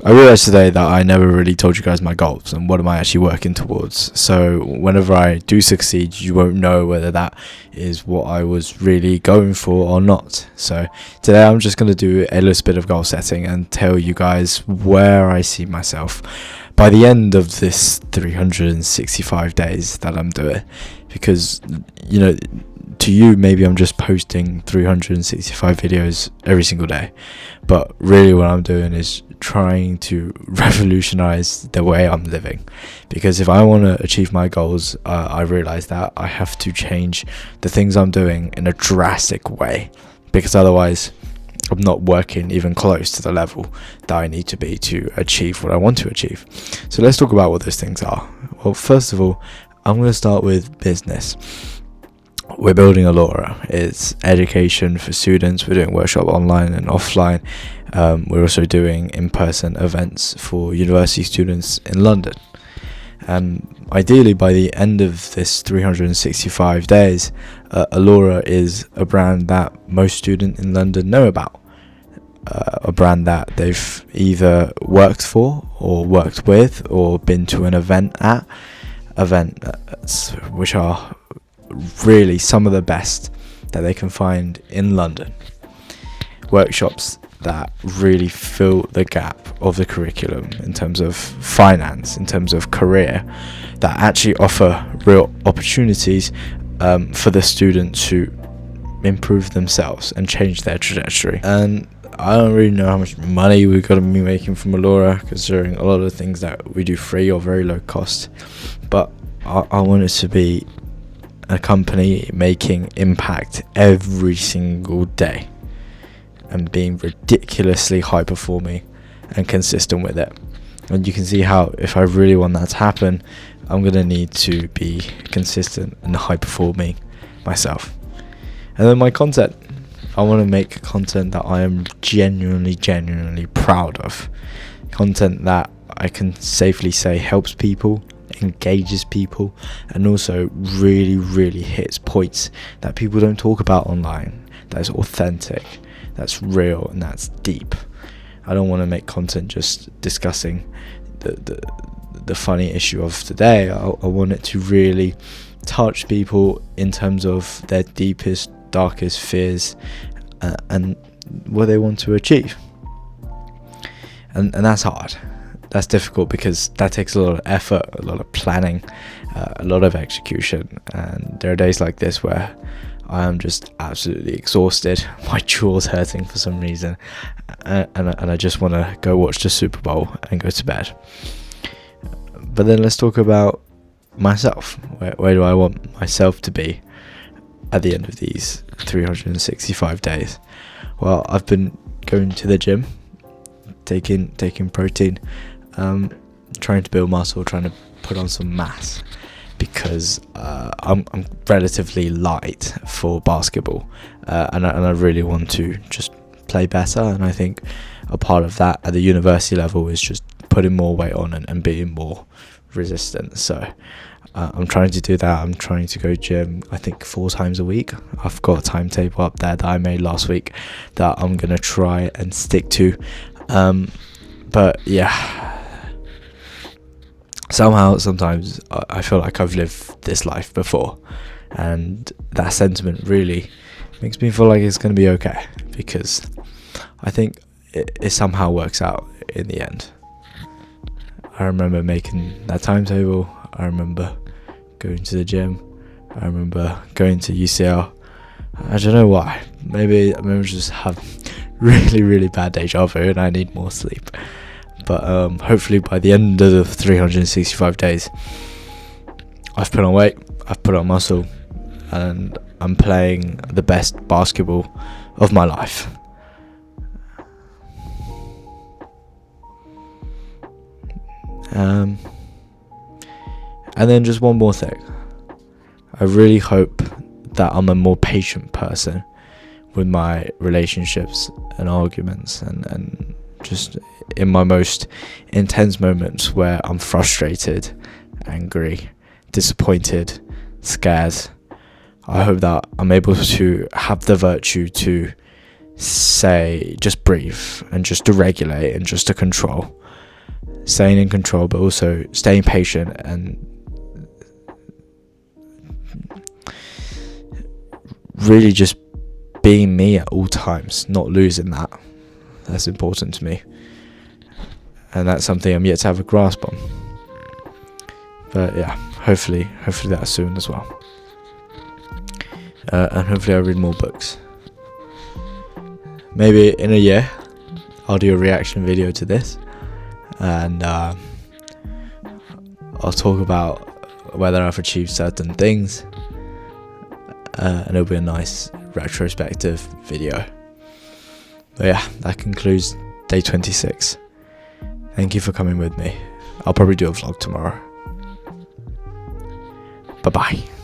I realised today that I never really told you guys my goals and what am I actually working towards. So whenever I do succeed, you won't know whether that is what I was really going for or not. So today I'm just going to do a little bit of goal setting and tell you guys where I see myself by the end of this 365 days that I'm doing. Because, you know, to you, maybe I'm just posting 365 videos every single day. But really what I'm doing is trying to revolutionize the way I'm living. Because if I want to achieve my goals, I realize that I have to change the things I'm doing in a drastic way. Because otherwise, I'm not working even close to the level that I need to be to achieve what I want to achieve. So let's talk about what those things are. Well, first of all, I'm going to start with business. We're building Allora. It's education for students. We're doing workshop online and offline. We're also doing in-person events for university students in London. Ideally, by the end of this 365 days, Allora is a brand that most students in London know about. A brand that they've either worked for or worked with or been to an event which are really some of the best that they can find in London. Workshops that really fill the gap of the curriculum in terms of finance, in terms of career, that actually offer real opportunities for the students to improve themselves and change their trajectory. And I don't really know how much money we're going to be making from Allora, considering a lot of the things that we do free or very low cost. But I want it to be a company making impact every single day and being ridiculously high performing and consistent with it. And you can see how if I really want that to happen, I'm going to need to be consistent and high performing myself. And then my content, I want to make content that I am genuinely proud of. Content that I can safely say helps people, engages people, and also really hits points that people don't talk about online. That's authentic, that's real, and that's deep. I don't want to make content just discussing the funny issue of today. I want it to really touch people in terms of their deepest, darkest fears and what they want to achieve. And that's hard. That's difficult because that takes a lot of effort, a lot of planning, a lot of execution. And there are days like this where I am just absolutely exhausted. My jaw's hurting for some reason. And I just want to go watch the Super Bowl and go to bed. But then let's talk about myself. Where do I want myself to be at the end of these 365 days? Well, I've been going to the gym, taking protein, trying to build muscle, trying to put on some mass, because I'm relatively light for basketball, and I really want to just play better. And I think a part of that at the university level is just putting more weight on and being more resistant. So I'm trying to do that. I'm trying to go gym, I think 4 times a week. I've got a timetable up there that I made last week that I'm gonna try and stick to. But yeah, sometimes I feel like I've lived this life before, and that sentiment really makes me feel like it's going to be okay, because I think it somehow works out in the end. I remember making that timetable. I remember going to the gym. I remember going to UCL. I don't know why. Maybe I just have really bad deja vu and I need more sleep. But hopefully by the end of the 365 days, I've put on weight, I've put on muscle, and I'm playing the best basketball of my life. And then just one more thing. I really hope that I'm a more patient person with my relationships and arguments, and just in my most intense moments where I'm frustrated, angry, disappointed, scared. I hope that I'm able to have the virtue to say, just breathe, and just to regulate, and just to control, staying in control, but also staying patient and really just being me at all times, not losing that. That's important to me, and that's something I'm yet to have a grasp on. But yeah, hopefully that's soon as well. And hopefully I'll read more books. Maybe in a year I'll do a reaction video to this, and I'll talk about whether I've achieved certain things, and it'll be a nice retrospective video. But yeah, that concludes day 26. Thank you for coming with me. I'll probably do a vlog tomorrow. Bye bye.